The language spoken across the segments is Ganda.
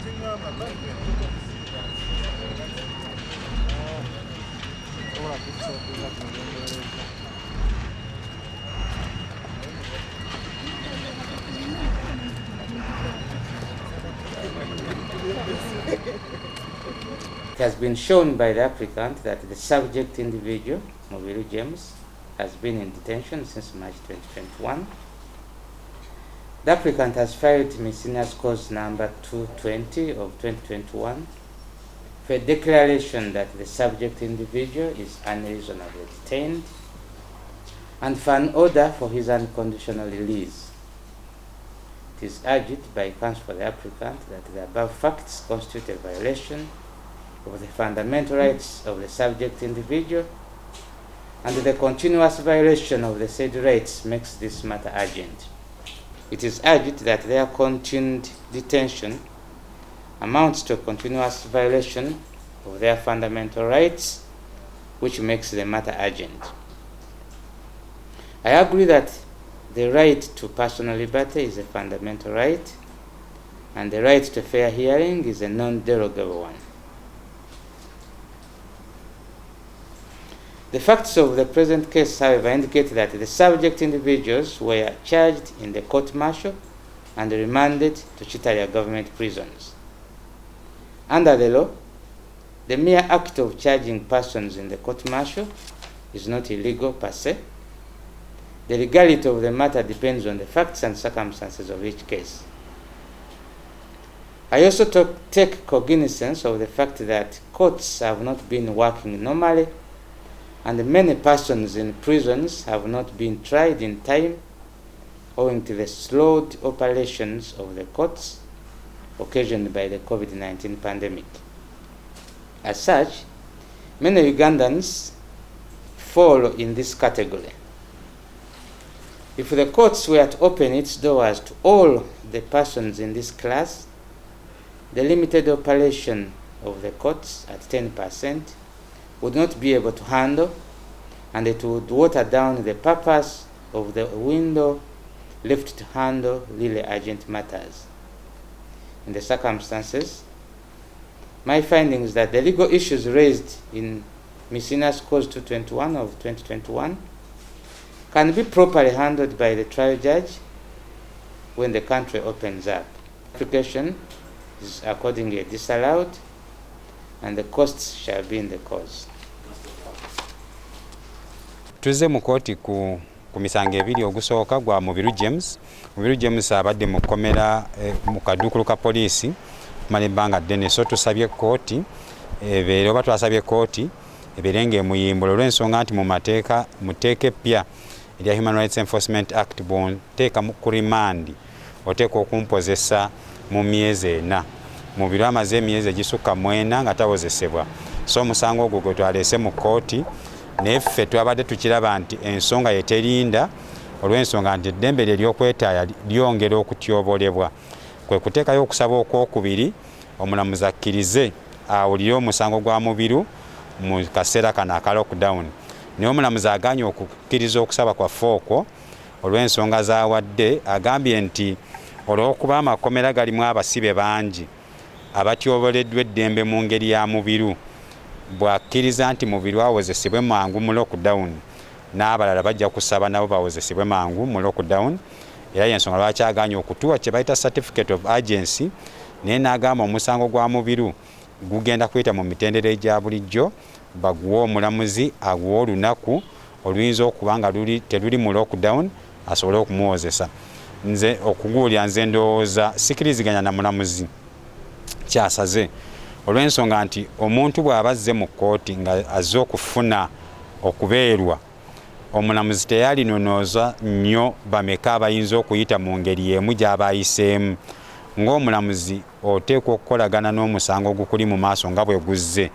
It has been shown by the applicant that the subject individual, Mubiru James, has been in detention since March 2021. The applicant has filed miscellaneous cause number 220 of 2021 for a declaration that the subject individual is unreasonably detained and for an order for his unconditional release. It is urged by counsel for the applicant that the above facts constitute a violation of the fundamental rights of the subject individual, and the continuous violation of the said rights makes this matter urgent. It is urged that their continued detention amounts to a continuous violation of their fundamental rights, which makes the matter urgent. I agree that the right to personal liberty is a fundamental right, and the right to fair hearing is a non-derogable one. The facts of the present case, however, indicate that the subject individuals were charged in the court-martial and remanded to Chitalia government prisons. Under the law, the mere act of charging persons in the court-martial is not illegal per se. The legality of the matter depends on the facts and circumstances of each case. I also take cognizance of the fact that courts have not been working normally, and many persons in prisons have not been tried in time owing to the slowed operations of the courts occasioned by the COVID-19 pandemic. As such, many Ugandans fall in this category. If the courts were to open its doors to all the persons in this class, the limited operation of the courts at 10% would not be able to handle, and it would water down the purpose of the window left to handle really urgent matters. In the circumstances, my finding is that the legal issues raised in miscellaneous cause 221 of 2021 can be properly handled by the trial judge when the country opens up. Application is accordingly disallowed, and the costs shall be in the cause. Tuze mu Kkooti ku misango ebiri ogusooka gwa Mubiru James. Mubiru James abadde mu kkomera mu kaduukulu ka poliisi kumala ebbanga ddene, so tusabye Kkooti ebeere oba twasabye Kkooti ebeere ng'emuyimbula olw'ensonga nti mu mateeka eppya erya Human Rights Enforcement Act bw'onteeka ku rimandi oteeka okumpozesa mu myezi 4. Mubiru amaze emyezi egisukka mu 4 nga tawozesebwa, so omusango ogwo gwe twaleese mu Kkooti neffe twabadde tukiraba nti ensonga yeterinda olw'ensonga nti eddembe lye ly'okwetaaya lyongera okutyobolebwa. Kwe kuteekayo okusaba okwokubiri omulamuzi akkirize awulire omusango gwa Mubiru mu kaseera kano aka lockdown, naye omulamuzi agaanye okukkiriza okusaba kwaffe okwo olw'ensonga z'awadde. Agambye nti olw'okuba amakomera galimu abasibe bangi abatyoboleddwa eddembe mu ngeri ya Mubiru, bw'akkiriza nti Mubiru awozesebwe mangu mu lockdown, n'abalala bajja kusaba nabo bawozesebwe mangu mu lockdown. Era y'ensonga lwaki agaanye okutuwa kye bayita certificate of urgency, naye n'agamba omusango gwa Mubiru gugenda kuyita mu mitendera egya bulijjo, baguwa omulamuzi aguwa olunaku oluyinza okuba nga teruli mu lockdown asobole okumuwozesa. Nze okuguulya nze ndowooza sikiriziganya na mulamuzi kyasaze, olw'ensonga nti omuntu bw'aba azze mu kkooti nga azze okufuna okubeerwa, omulamuzi teyalinonooza nnyo bameka abayinza okuyita mu ngeri y'emu gy'aba ayiseemu. Ng'omulamuzi oteekwa okukolagana n'omusango ogukuli mu maaso nga bwe guzze,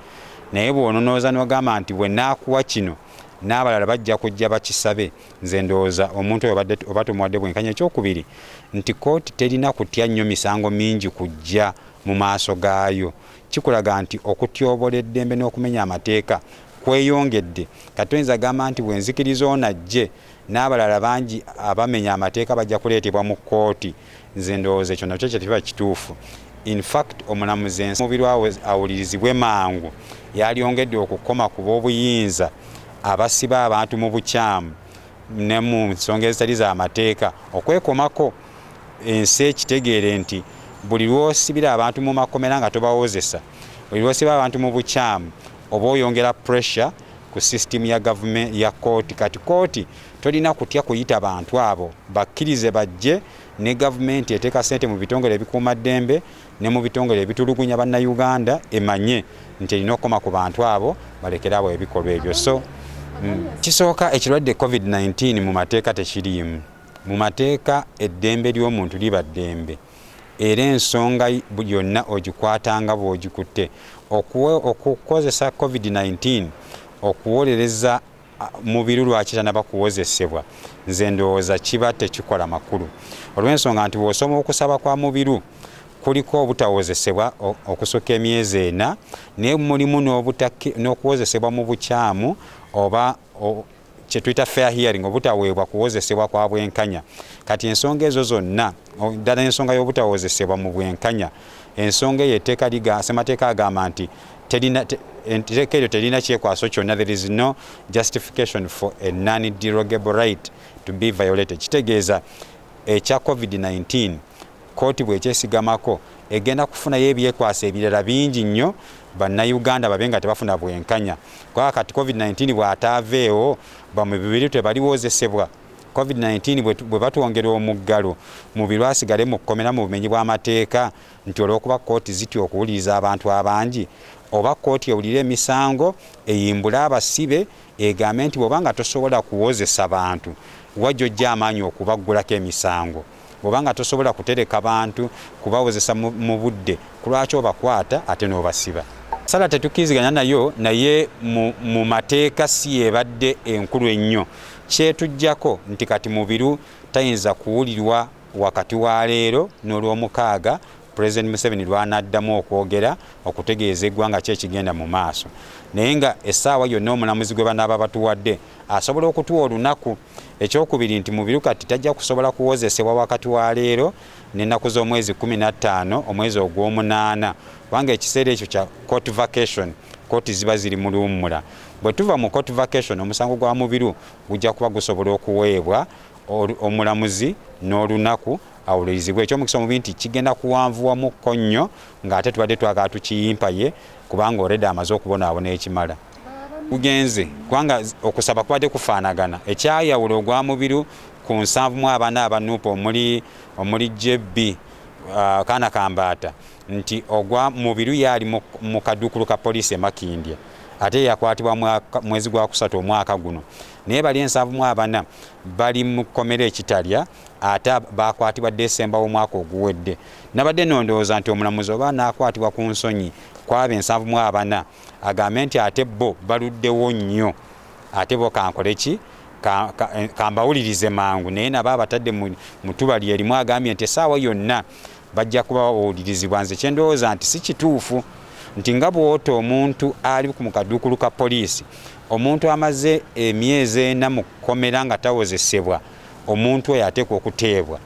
naye bw'ononooza n'ogamba nti bwe naakuwa kino n'abalala bajja kujja bakisabe, nze ndowooza omuntu oyo oba tumuwadde bwenkanya. Ekyokubiri nti kkooti terina kutya nnyo misango mingi kujja mu maaso gaayo. Kikulaga nti okutyobola eddembe n'okumenya amateeka kweyongedde. Kati oyinza gamba nti bwenzikiriza ono ajje n'abalala bangi abamenya amateeka bajja kuleetebwa mu kkooti. Nze ndowooza ekyo nakyo kye kiba kituufu. in fact omulamuzi omubiri awulirizibwe mangu yalyongedde okukoma ku b'obuyinza abasiba abantu mu bukyamu ne mu nsonga ezitali z'amateeka okwekomako ensi ekitegeere nti buli lw'osibira abantu mu makomera nga tobawozesa, buli lw'osiba abantu mu bukyamu oba oyongera pressure ku system ya government ya kkooti. Kati kkooti tolina kutya kuyita bantu abo bakkirize bajje, ne gavumenti eteeka ssente mu bitongole ebikuuma ddembe ne mu bitongole ebitulugunya bannayuganda emanye nti erina okukoma ku bantu abo balekera abo ebikolwa ebyo. So kisooka ekirwadde COVID-19 mu mateeka tekiriimu. Mu mateeka eddembe ly'omuntu liba ddembe era ensonga yonna ogikwatanga bw'ogikutte. Okukozesa COVID-19 okuwolereza mubiri lwaki tanaba kuwozesebwa, nze ndowooza kiba tekikola makulu olw'ensonga nti bw'osoma okusaba kwa mubiru kuliko obutawozesebwa okusukka emyezi 4 naye mulimu n'okuwozesebwa mu bukyamu oba kye tuyita fair hearing, obutaweebwa kuwozesebwa kwa bwenkanya. Kati ensonga ezo zonna, ddala ensonga y'obutawozesebwa mu bwenkanya, ensonga eyo ssemateeka agamba nti enteeka eryo terina kyekwaso kyonna, there is no justification for a non-derogable right to be violated. Kitegeeza ekya COVID-19 kkooti bw'ekyesigamako egenda kufunayo ebyekwasa ebirala bingi nnyo bannayuganda babe nga tebafuna bwenkanya. Kwa kati COVID-19 bw'ataaveewo bamubiri tebaliwozesebwa. COVID-19 bwe batwongera omuggalo mubiri asigale mu kkomera mu bumenyi bw'amateeka nti olw'okuba kkooti zitya okuwuliriza abantu abangi, oba kkooti ewulira emisango eyimbula abasibe egambe nti bw'obanga tosobola kuwozesa bantu wajja ojja amaanyi okubaggulako emisango, bw'obanga tosobola kutereka bantu kubawozesa mu budde kulwaki obakwata ate n'obasiba. Sala tetukiriziganya nayo naye mu mateeka si yebadde enkulu ennyo. Kyetujjako nti kati mubiru tayinza kuwulirwa wakati wa leero n'olw'omukaaga President Museveni lwanaddamu okwogera okutegeeza eggwanga kyekigenda mu maaso, naye nga essaawa yonna omulamuzi gwe banaaba batuwadde asobola okutuwa olunaku. Ekyokubiri nti mubiru kati tajja kusobola kuwozesebwa wakati wa leero n'ennaku z'omwezi 15 omwezi ogw'omunaana, kubanga ekiseera ekyo kya court vacation, kkooti ziba ziri mu luwummula. Bwe tuva mu court vacation omusango gwa mubiru gujja kuba gusobola okuweebwa omulamuzi n'olunaku awulirizibwe. Ekyomukisa omubi nti kigenda kuwanvuwamukko nnyo ng'ate tubadde twagala tukiyimpaye kubanga already amaze okubonaabona ekimala. Kugenze kubanga okusaba kubadde kufaanagana. Ekyayawula ogwa mubiru ku 74 aba NUP omuli JB Kaana Kambaata nti ogwa mubiru yali mu kaduukulu ka poliisi e Makindye ate yakwatibwa mwezi gwa 3 omwaka guno, naye bali 74 bali mu kkomera ekitalya ate bakwatibwa Desemba w'omwaka oguwedde. Nabadde nondowooza nti omulamuzi oba naakwatibwa ku nsonyi kwaba 74 agambe nti ate bo baluddewo nnyo, ate bo kankole ki kambawulirize mangu, naye nabo abatadde mu tubali erimu agambye nti essaawa yonna bajja kuba bawulirizibwa. Nze kyendowooza nti si kituufu nti nga bw'ota omuntu ali ku kaduukulu ka poliisi, omuntu amaze emyezi 4 mu kkomera nga tawozesebwa, omuntu oyo ateekwa okuteebwa.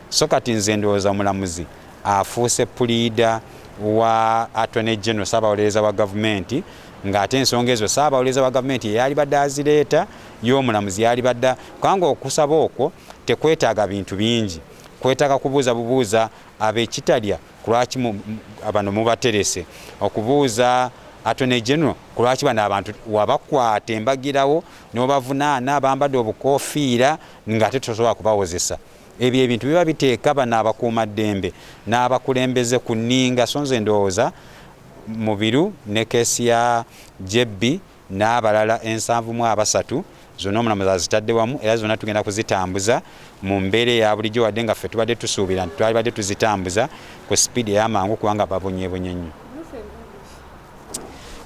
So kati nze ndowooza omulamuzi afuuse puliida wa Attorney General, Ssaabawolereza wa gavumenti, ng'ate ensonga ezo Ssaabawolereza wa gavumenti yali badde azireeta, y'omulamuzi yali badde, kubanga okusaba okwo tekwetaaga bintu bingi, kwetaaga kubuuza bubuuza ab'ekitalya kulwaki abano mubaterese, okubuuza Attorney General kulwaki bano abantu wabakwata embagirawo n'obavunaana bambadde obukoofiira ng'ate tosobola kubawozesa. Ebyo ebintu biba biteeka bano abakuumaddembe n'abakulembeze ku nninga. So nze ndowooza mubiru ne keesi ya JB n'abalala 73 zonna omulamuzi azitadde wamu era zonna tugenda kuzitambuza mu mbeera eya bulijjo, wadde nga ffe tubadde tusuubira nti twalibadde tuzitambuza ku sipiidi ey'amangu kubanga babonyeebonye nnyo.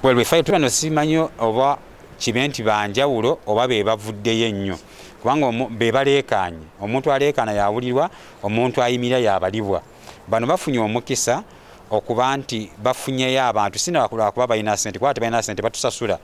Bwefayo tubano simanyi oba kibe nti banjawulo oba be bavuddeyo ennyo, kubanga be baleekaanye. Omuntu aleekaana yawulirwa, omuntu ayimirira yabalibwa. Bano bafunye omukisa okuba nti bafunyeyo abantu sinaba kuba balina ssente, kuba tebalina ssente batusasula,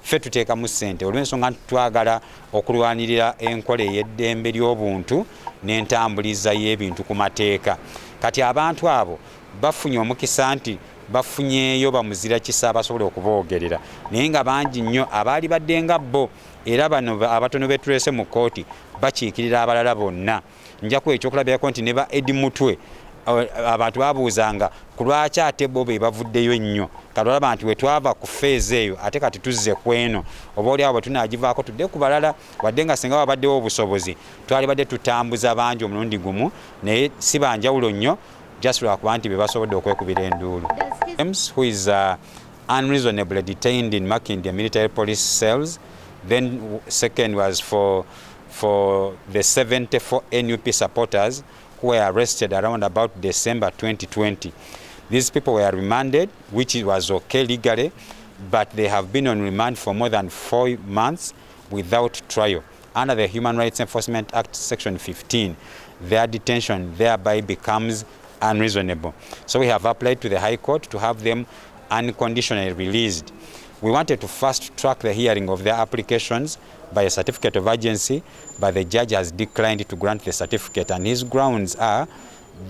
ffe tuteekamu ssente olw'ensonga nti twagala okulwanirira enkola ey'eddembe ly'obuntu n'entambuliza y'ebintu ku mateeka. Kati abantu abo bafunye omukisa nti bafunyeeyo bamuzira kisa abasobola okuboogerera, naye nga bangi nnyo abaali baddenga bo, era bano abatono betulese mu kkooti bakiikirira abalala bonna. Njaku ekyokulabirako nti ne ba Edi Mutwe abantu babuuzanga ku lwaki ate bo be bavuddeyo nnyo, kalolaba nti we twava ku feezi eyo ate kati tuzze ku eno, oba oli awo bwe tunaagivaako tudde ku balala, wadde nga singa wabaddewo obusobozi twali badde tutambuza bangi omulundi gumu, naye si banjawulo nnyo just lwakuba nti be basobodde okwekubira enduulu. James, who is unreasonably detained in Makindye military police cells. Then second was for the 74 NUP supporters who were arrested around about December 2020. These people were remanded, which was okay legally, but they have been on remand for more than 4 months without trial. Under the Human Rights Enforcement Act Section 15, their detention thereby becomes unreasonable. So we have applied to the High Court to have them unconditionally released. We wanted to fast track the hearing of their applications by a certificate of urgency, but the judge has declined to grant the certificate, and his grounds are,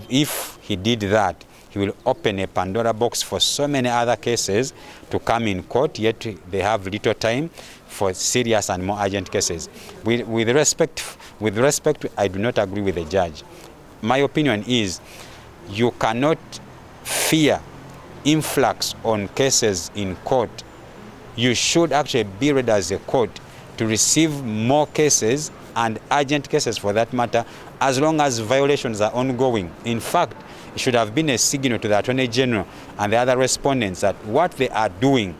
if he did that, he will open a Pandora box for so many other cases to come in court, yet they have little time for serious and more urgent cases. With respect, I do not agree with the judge. My opinion is you cannot fear influx on cases in court. You should actually be ready as a court to receive more cases and urgent cases for that matter, as long as violations are ongoing. In fact, it should have been a signal to the Attorney General and the other respondents that what they are doing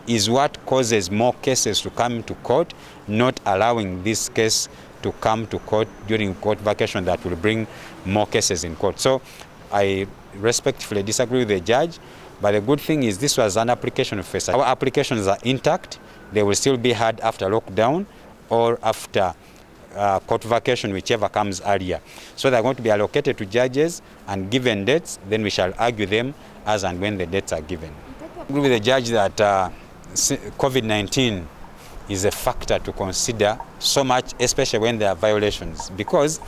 is what causes more cases to come to court, not allowing this case to come to court during court vacation that will bring more cases in court. So I respectfully disagree with the judge. But the good thing is this was an application phase. Our applications are intact. They will still be heard after lockdown or after court vacation, whichever comes earlier. So they're going to be allocated to judges and given dates, then we shall argue them as and when the dates are given. I agree with the judge that COVID-19 is a factor to consider so much, especially when there are violations. Because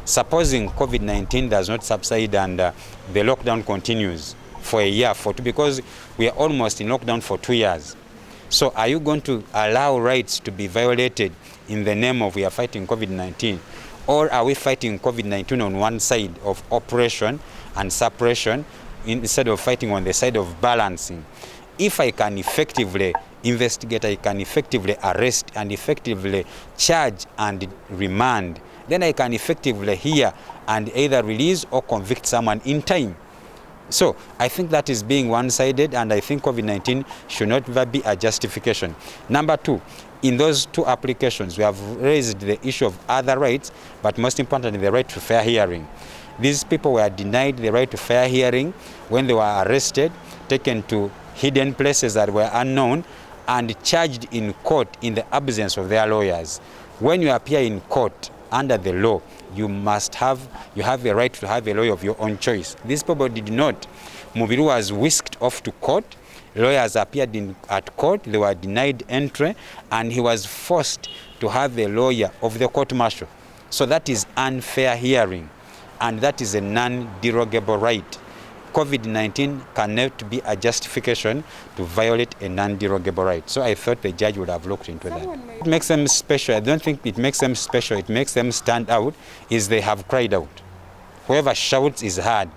supposing COVID-19 does not subside and the lockdown continues for a year, for two, because we are almost in lockdown for 2 years. So are you going to allow rights to be violated in the name of we are fighting COVID-19? Or are we fighting COVID-19 on one side of operation and suppression instead of fighting on the side of balancing? If I can effectively investigate, I can effectively arrest and effectively charge and remand, then I can effectively hear and either release or convict someone in time. So I think that is being one-sided, and I think COVID-19 should not be a justification. Number two, in those two applications, we have raised the issue of other rights, but most importantly, the right to fair hearing. These people were denied the right to fair hearing when they were arrested, taken to hidden places that were unknown, and charged in court in the absence of their lawyers. When you appear in court under the law, you have a right to have a lawyer of your own choice. These people did not. Mubiru was whisked off to court. Lawyers appeared at court. They were denied entry, and he was forced to have a lawyer of the court-martial. So that is unfair hearing, and that is a non-derogable right. COVID-19 cannot be a justification to violate a non-derogable right. So I thought the judge would have looked into that. It makes them special. I don't think it makes them special. It makes them stand out is they have cried out. Whoever shouts is heard.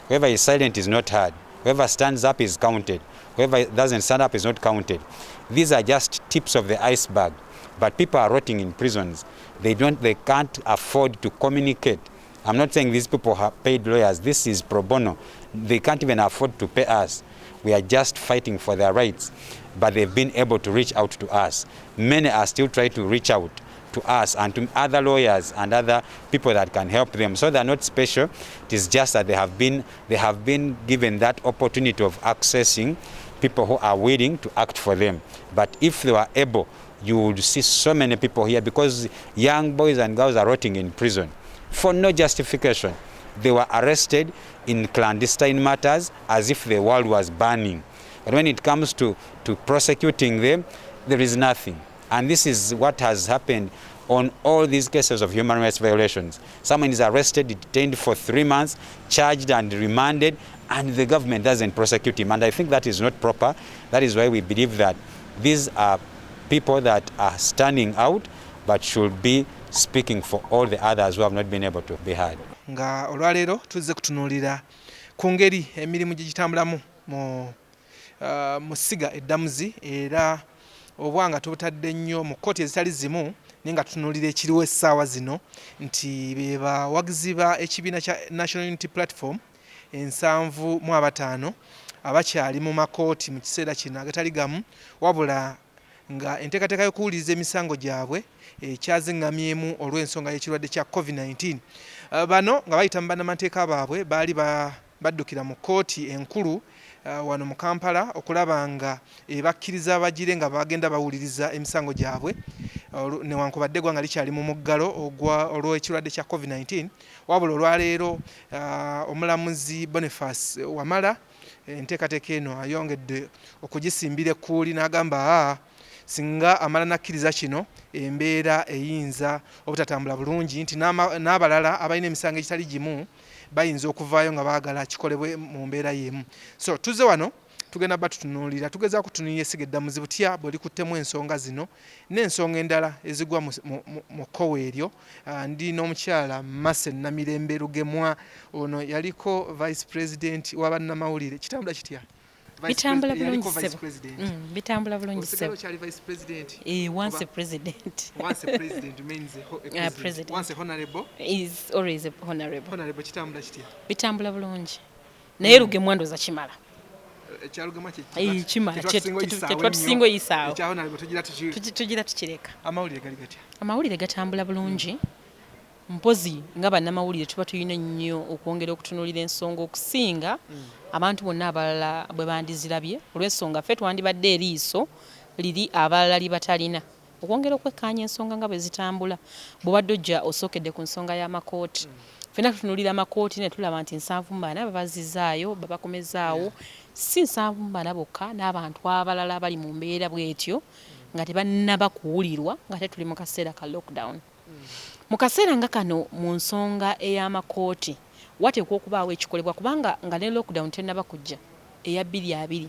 Whoever is silent is not heard. Whoever stands up is counted. Whoever doesn't stand up is not counted. These are just tips of the iceberg. But people are rotting in prisons. They can't afford to communicate. I'm not saying these people have paid lawyers. This is pro bono. They can't even afford to pay us. We are just fighting for their rights. But they've been able to reach out to us. Many are still trying to reach out to us and to other lawyers and other people that can help them. So they're not special. It is just that they have been given that opportunity of accessing people who are willing to act for them. But if they were able, you would see so many people here, because young boys and girls are rotting in prison for no justification. They were arrested in clandestine matters as if the world was burning. But when it comes to prosecuting them, there is nothing. And this is what has happened on all these cases of human rights violations. Someone is arrested, detained for 3 months, charged and remanded, and the government doesn't prosecute him, and I think that is not proper. That is why we believe that these are people that are standing out but should be speaking for all the others who have not been able to be heard. Nga olwaleero tuzze kutunuulira ku ngeri emirimu gye gitambulamu mu ssiga eddamuzi era obwanga tubutadde nnyo mu kkooti ezitali zimu naye nga tutunuulira ekiriwo essaawa zino nti be bawagizi ba ekibiina kya National Unity Platform 75 abakyali mu makooti mu kiseera kino agatali gamu wabula nga enteekateeka y'okuwuliriza emisango gyabwe ekyaziŋŋamyemu olw'ensonga y'ekirwadde kya COVID-19. Bano nga bayita mu bannamateeka baabwe baali baddukira mu kkooti enkulu wano mu Kampala okulaba nga bakkiriza abagire nga bagenda bawuliriza emisango gyabwe newankubadde eggwanga likyali mu muggalo olw'ekirwadde kya COVID-19 wabula olwaleero omulamuzi Boniface Wamala enteekateeka eno ayongedde okugisimbira ekkuuli n'agamba singa amala nakkiriza kino embeera eyinza obutatambula bulungi nti n'abalala abalina emisango egitali gimu bayinza okuvaayo nga baagala kikolebwe mu mbeera y'emu. So tuzze wano tugenda batutunuulira tugezaako kutunuulira essiga eddamuzi butya bwe likuttemu ensonga zino n'ensonga endala ezigwa mu kkowe eryo. Ndi n'omukyala Mase Namirembe Lugemwa, ono yaliko vice president wa bannamawulire. Kitambula kitya? Bitambula bulungi sebo. Bitambula bulungi sebo. Vice president. Once a president. Once a president means a president. Once a honorable is always a honorable. Honorable kitambula kitya? Bitambula bulungi. Naye Lugemwa ndoza kimala. Kyalugema kimala. Tetwatusingo yisaawo. Ekya honorable tugira tukireka. Amawulire gali gatya? Amawulire gatambula bulungi. Mpozi nga bannamawulire tuba tulina nnyo okwongera okutunuulira ensonga okusinga abantu bonna abalala bwe bandizirabye olw'ensonga ffe twandibadde eriiso liri abalala libatalina okwongera okwekkaanya ensonga nga bwe zitambula bw'obadde ojja osookedde ku nsonga y'amakooti ffenna tutunuulira amakooti ne tulaba nti 70 babazizaayo babakomezaawo si 70 bokka n'abantu abalala bali mu mbeera bw'etyo nga tebannaba kuwulirwa nga tetuli mu kaseera ka lockdown. Mu kaseera nga kano mu nsonga ey'amakooti wateekwa okubaawo ekikolebwa kubanga nga ne lockdown tennaba kujja eya 2020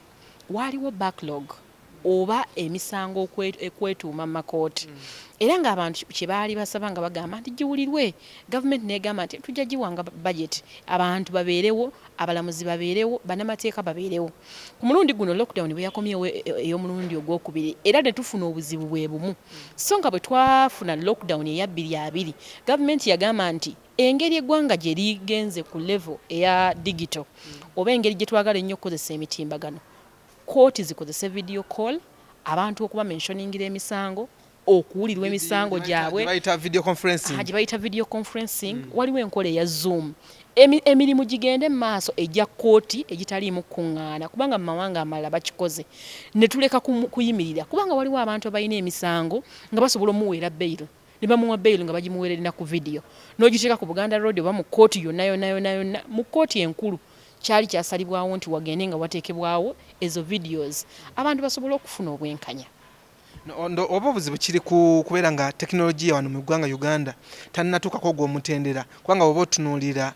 waaliwo backlog oba emisango ekwetuuma mu makooti era ng'abantu kye baali basaba nga bagamba nti giwulirwe gavumenti n'egamba nti tujja giwanga budget abantu babeerewo abalamuzi babeerewo bannamateeka babeerewo. Ku mulundi guno lockdown bwe yakomyewo ey'omulundi ogwokubiri era ne tufuna obuzibu bwe bumu so nga bwe twafuna lockdown eya 2020 gavumenti yagamba nti engeri eggwanga gye ligenze ku level eya digital oba engeri gye twagala ennyo okukozesa emitimbagano kooti zikozese video call abantu okuba mentioningira emisango okuwulirwa emisango gyabwe bayita video conferencing waliwo enkola eya Zoom emirimu gigende maaso ejja kkooti egitaliimu kuŋŋaana kubanga mu mawanga amalala bakikoze ne tuleka kuyimirira kubanga waliwo abantu abalina emisango nga basobola omuweera beyiro ne bamuwa beyiro nga bagimuweererera ku video n'ogiteeka ku Buganda Road oba mu kkooti yonna mu kkooti enkulu kyali kyasalibwawo nti wagende nga wateekebwawo ezo videos abantu basobola okufuna obwenkanya. Oba obuzibu kiri kubeera nga tekinologiya wano mu ggwanga Uganda tannatuukako gw'omutendera kubanga oba otunuulira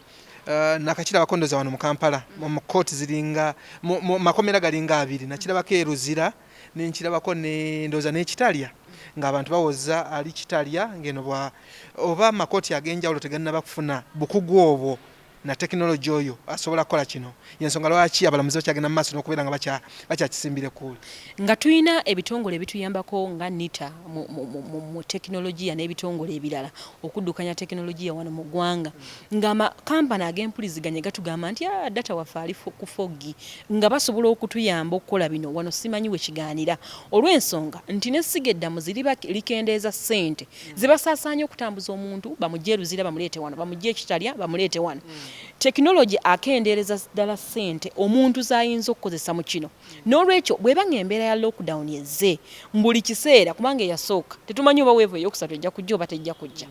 nakakira bakondoza wano mu Kampala mu kkooti ziringa mu makomera galinga 2 nakirabako eruzira nenkirabako nendooza n'ekitalya ng'abantu bawoza ali kitalya ngeno oba amakooti ag'enjawulo tegannaba kufuna bukugu obwo na teknoloji oyo asobola kukola kino yensonga lwaki abalamuzi bakyagenda mu maaso n'okubeera nga bakyakisimbire kuuli nga tulina ebitongole ebituyambako nga NITA mu teknologiya n'ebitongole ebirala okuddukanya teknologiya wano mu ggwanga nga amakampani ag'empuliziganya gatugamba nti data waffe ali ku fogi nga basobola okutuyamba okukola bino wano simanyi we kigaanira olw'ensonga nti n'essiga eddamuzi likendeeza ssente zibasaasaanya okutambuza omuntu bamugye eruzira bamuleete wano bamugye ekitalya bamuleete wano Technology akendereza ddala ssente omuntu zayinza okukozesa mu kino n'olwekyo bweba ng'embeera ya lockdown yezze mbuli kiseera kubanga yasooka tetumanyi oba weevu eyokusatu ejja kujja oba tejja kujja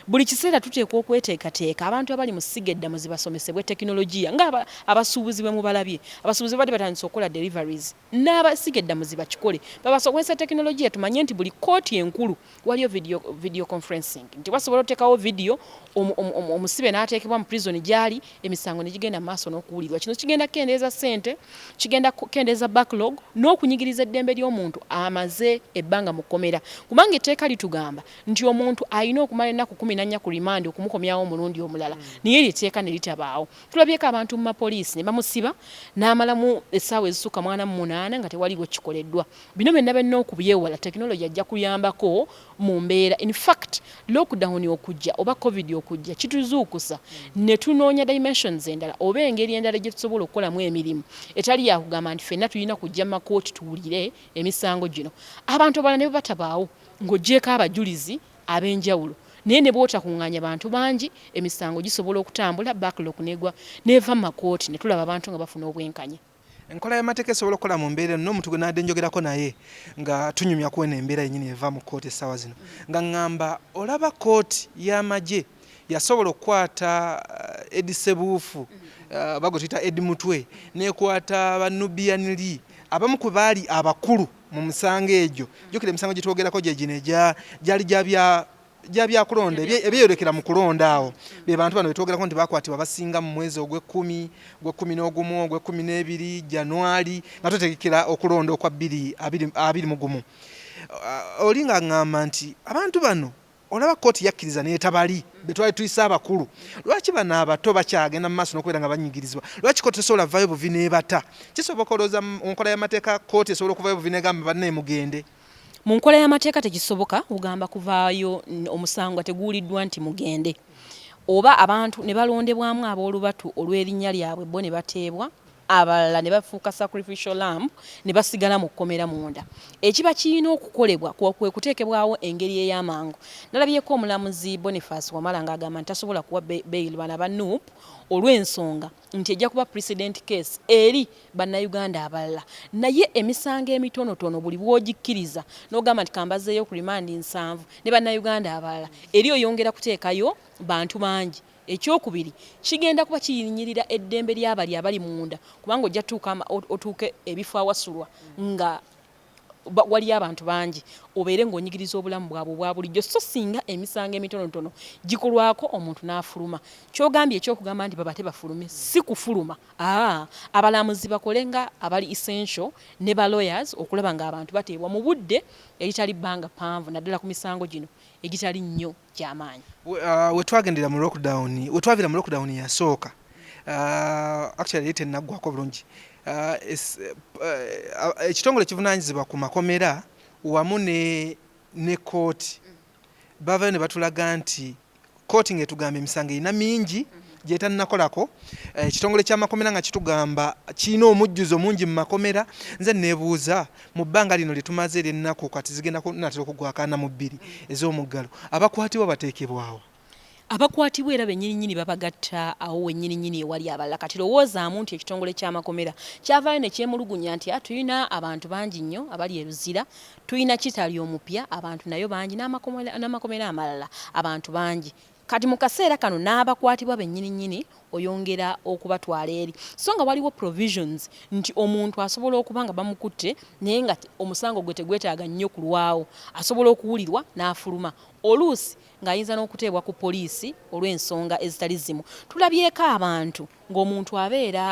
buli kiseera tuteekwa okweteekateeka abantu abali mu ssiga eddamu zibasomesebwa tekinologiya nga abasuubuzi bwe mubalabye abasuubuzi bali batandise okukola deliveries n'abasiga eddamu zibakikole babasomesa tekinologiya tumanye nti buli kooti enkulu waliyo video conferencing nti basobola oteekawo video omusibe n'ateekebwa mu prison gyali emisango ne gigenda maaso n'okuwulirwa kino kigenda kukendeeza ssente kigenda kukendeeza backlog n'okunyigiriza eddembe ly'omuntu amaze ebbanga mu kkomera kubanga etteeka litugamba nti omuntu alina okumala ennaku 14 ku rimandi okumukomyawo omulundi omulala naye liteeka ne litabaawo tulabyeko abantu mu mapoliisi ne bamusiba n'amalamu essaawa ezisukka 48 nga tewaliwo kikoleddwa bino byonna benna okubyewala tekinologi ajja kuyambako mu mbeera in fact lockdown okujja oba covid okujja kituzuukusa ne tunoonya dimensions endala oba engeri endala gye tusobola okukolamu emirimu etali yakugamba nti ffenna tulina kujja mu makooti tuwulire emisango gino abantu abalala ne batabaawo ng'oggyeko abajulizi ab'enjawulo naye ne bootakuŋŋaanya bantu bangi emisango gisobola okutambula backlog negwa neva mu makooti ne tulaba abantu nga bafuna obwenkanya enkola y'amateeka esobola okukola mu mbeera nno omuntu gwe nadde njogerako naye nga tunyumya kuwena embeera yennyini eva mu kooti essaawa zino nga ŋŋamba olaba kooti y'amagye yasobola okukwata Edi Sebuufu bago tuyita Edi Mutwe nekwata banubiyaniri abamu ku baali abakulu mu musango egyo jjukira emisango gye twogerako gye gino gyali gyabyakulonda ebyeyolekera mu kulonda awo be bantu bano betwogerako nti bakwatibwa basinga mu mwezi ogw'ekkumi ogw'ekkumi ogw'ekkumi n'ebiri Januari nga tutegekera okulonda okwa 2021 oli nga ŋŋamba nti abantu bano olaba kooti yakkiriza neetabali betwali tuyisa abakulu lwaki bano abato bakyagenda mu maaso n'okubeera nga banyigirizibwa lwaki kooti esobola vaayo buvi n'ebata kisoboka olowooza mu nkola y'amateeka kooti esobola okuvaayo buvi n'egamba bannaye mugende mu nkola y'amateeka tekisoboka kugamba kuvaayo omusango teguuliddwa nti mugende oba abantu ne balondebwamu ab'olubatu olw'erinnya lyabwe bo ne bateebwa abalala ne bafuuka sacrificial lamb ne basigala mu kkomera munda ekiba kirina okukolebwa kwe kuteekebwawo engeri ey'amangu nalabyeko omulamuzi Boniface Wamala ng'agamba nti tasobola kuwa bail bana ba NUP olw'ensonga nti ejja kuba precedent case eri bannayuganda abalala naye emisango emitonotono buli bw'ogikkiriza n'ogamba nti kambazeeyo ku rimandi 7 ne bannayuganda abalala eri oyongera kuteekayo bantu bangi ekyokubiri kigenda kuba kiyinnyirira eddembe ly'abali abali munda kubanga ojja otuuke ebifo awasulwa nga wali abantu bangi obeere ng'onyigiriza obulamu bwabwe obwa bulijjo so singa emisango emitonotono gikolwako omuntu n'afuluma kyogambye ekyokugamba nti baba tebafulume si kufuluma abalamuzi bakole nga abali essential ne ba lawyers okulaba ng'abantu bateebwa mu budde eritali bbanga panvu naddala ku misango gino egitali nnyo gy'amaanyi wetwagendera mu lockdown yasooka actually yete naggwako bulungi ekitongole kivunaanyizibwa ku makomera wamu ne kooti bavayo ne batulaga nti kooti ng'etugamba emisango erina mingi gyetannakolako ekitongole ky'amakomera nga kitugamba kirina omujjuzo mungi mu makomera nze neebuuza mu bbanga lino lyetumaze ery'ennaku kati zigenda natera okugwako 42 ez'omuggalo abakwatibwa bateekebwawo abakwatibwa era bennyininyini babagatta awo wennyininyini ewali abalala kati lowoozaamu nti ekitongole ky'amakomera kyavaayo ne kyemulugunya nti tulina abantu bangi nnyo abali eruzira tulina kitali omupya abantu nayo bangi n'amakomera amalala abantu bangi kati mu kaseera kano n'abakwatibwa bennyininyini oyongera okubatwala eri so nga waliwo provisions nti omuntu asobola okuba nga bamukutte naye nga omusango gwe tegwetaaga nnyo kulwawo asobola okuwulirwa n'afuluma oluusi ng'ayinza n'okuteebwa ku poliisi olw'ensonga ezitali zimu tulabyeko abantu ng'omuntu abeera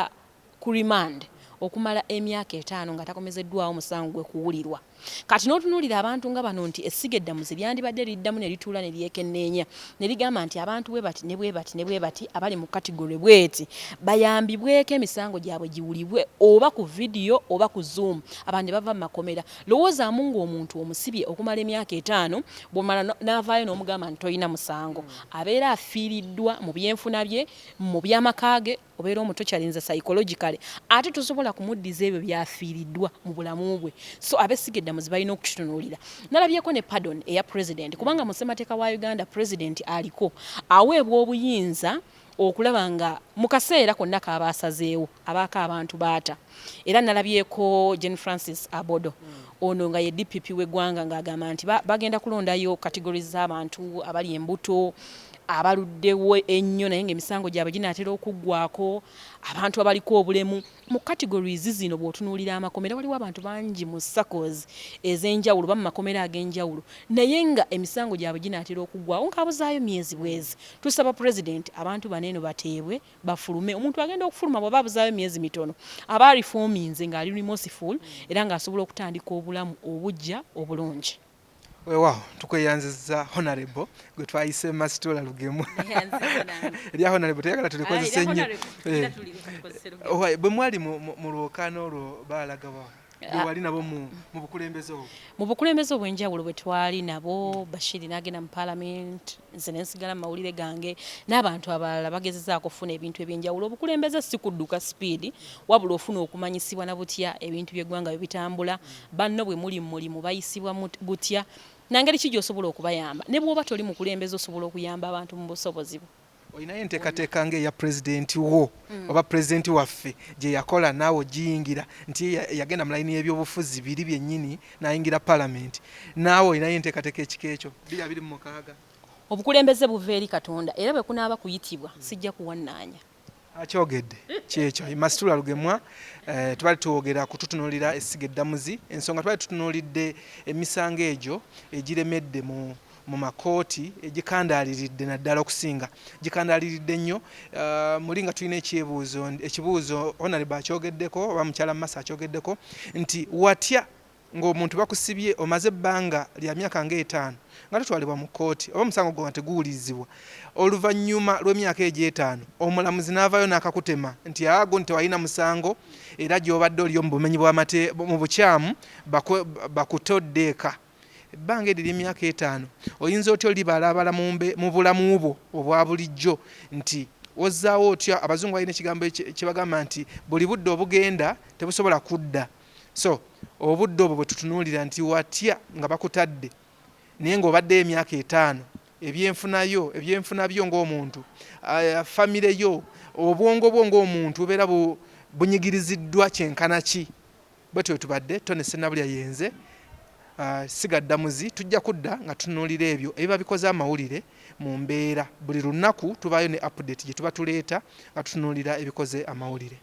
ku remand okumala emyaka 5 nga takomezeddwawo musango gwe kuwulirwa kati n'otunuulira abantu nga bano nti essiga eddamu lyandibadde liddamu ne lituula ne lyekenneenya ne ligamba nti abantu bwe bati ne bwe bati abali mu kategori bweti bayambibweko emisango gyabwe giwulibwe oba ku vidiyo oba ku zoom abantu bava mu makomera lowoozaamu ng'omuntu omusibye okumala emyaka 5 bw'omala n'avaayo n'omugamba nti toyina musango abeera afiiriddwa mu byenfuna bye mu by'amaka ge obeera omuto kyalinza psychologically ate tosobola kumuddiza ebyo byafiiriddwa mu bulamu bwe so ab'essiga eddamu balina okukitunuulira nalabyeko ne pardon eya president kubanga mu ssemateeka wa Uganda president aliko aweebwa obuyinza okulaba nga mu kaseera konna k'abaasazeewo abaako abantu baata era nalabyeko Jane Francis Abodo ono nga ye DPP w'eggwanga ng'agamba nti bagenda kulondayo categories z'abantu abali embuto abaluddewo ennyo naye ng'emisango gyabwe ginaatera okuggwako, abantu abaliko obulemu. Mu categories zino bw'otunuulira amakomera waliwo abantu bangi mu SACCOs ez'enjawulo ba mu makomera ag'enjawulo naye nga emisango gyabwe ginaatera okuggwawo nk'abuzaayo myezi bwezi. Tusaba President abantu baneeno bateebwe bafulume. Omuntu agenda okufuluma bw'aba abuzaayo myezi mitono aba reforminze ng'ali remorseful era ng'asobola okutandika obulamu obujja obulungi. Weewaawo tukweyanziza honorable gwe twayise Masitula Lugemu erya honorable teyagala tulikozese nnyo bwe mwali mu lwokaano olwo baalaga wa bwe wali nabo mu bukulembeze obwo mu bukulembeze obw'enjawulo bwe twali nabo Bashiri n'agenda mu parliament nze ne nsigala mu mawulire gange n'abantu abalala bagezezaako okufuna ebintu eby'enjawulo. Obukulembeze si kudduka sipiidi wabula ofuna okumanyisibwa na butya ebintu by'eggwanga bwe bitambula banno bwe muli mu mulimu bayisibwa butya nangeri ki gy'osobola okubayamba ne bw'oba toli mukulembeze osobola okuyamba abantu mu busobozi bwo. Olinayo enteekateeka ng'eya pulezidenti wo oba pulezidenti waffe gye yakola naawe ogiyingira nti yagenda mu layini y'ebyobufuzi biri byennyini n'ayingira palamenti naawe olinayo enteekateeka ekika ekyo 2026? Obukulembeze buva eri Katonda era bwe kunaaba kuyitibwa sijja kuwannaanya. Akyogedde kyekyo Masitula Lugemwa twali twogera kututunuulira essiga eddamuzi ensonga twali tutunuulidde emisango egyo egiremedde mu makooti egikandaaliridde naddala okusinga gikandaaliridde nnyo muli nga tulina ekibuuzo honorable akyogeddeko oba mukyala Masa akyogeddeko nti watya ng'omuntu bakusibye omaze ebbanga lya myaka ng'etaano nga tutwalibwa mu kkooti oba omusango gwo nga teguwulirizibwa oluvannyuma lw'emyaka egy'etaano omulamuzi n'avaayo n'akakutema nti ago nti tewalina musango era gy'obadde oliyo mu bumenyi mu bukyamu bakutodde eka ebbanga eryo ly'emyaka etaano oyinza otya olibalabala mu bulamu bwo obwa bulijjo nti ozzaawo otya abazungu balina ekigambo kye bagamba nti buli budde obugenda tebusobola kudda. So obudde obwo bwe tutunuulira nti watya nga bakutadde naye ng'obaddeyo emyaka etaano ebyenfuna byo ng'omuntu famire yo obwongo bwo ng'omuntu bubeera bunyigiriziddwa kyenkana ki bwetyo tubadde Tone Ssenabulya yenze sigaddamuzi tujja kudda nga tutunuulira ebyo ebiba bikoze amawulire mu mbeera buli lunaku tubaayo ne update gye tuba tuleeta nga tutunuulira ebikoze amawulire.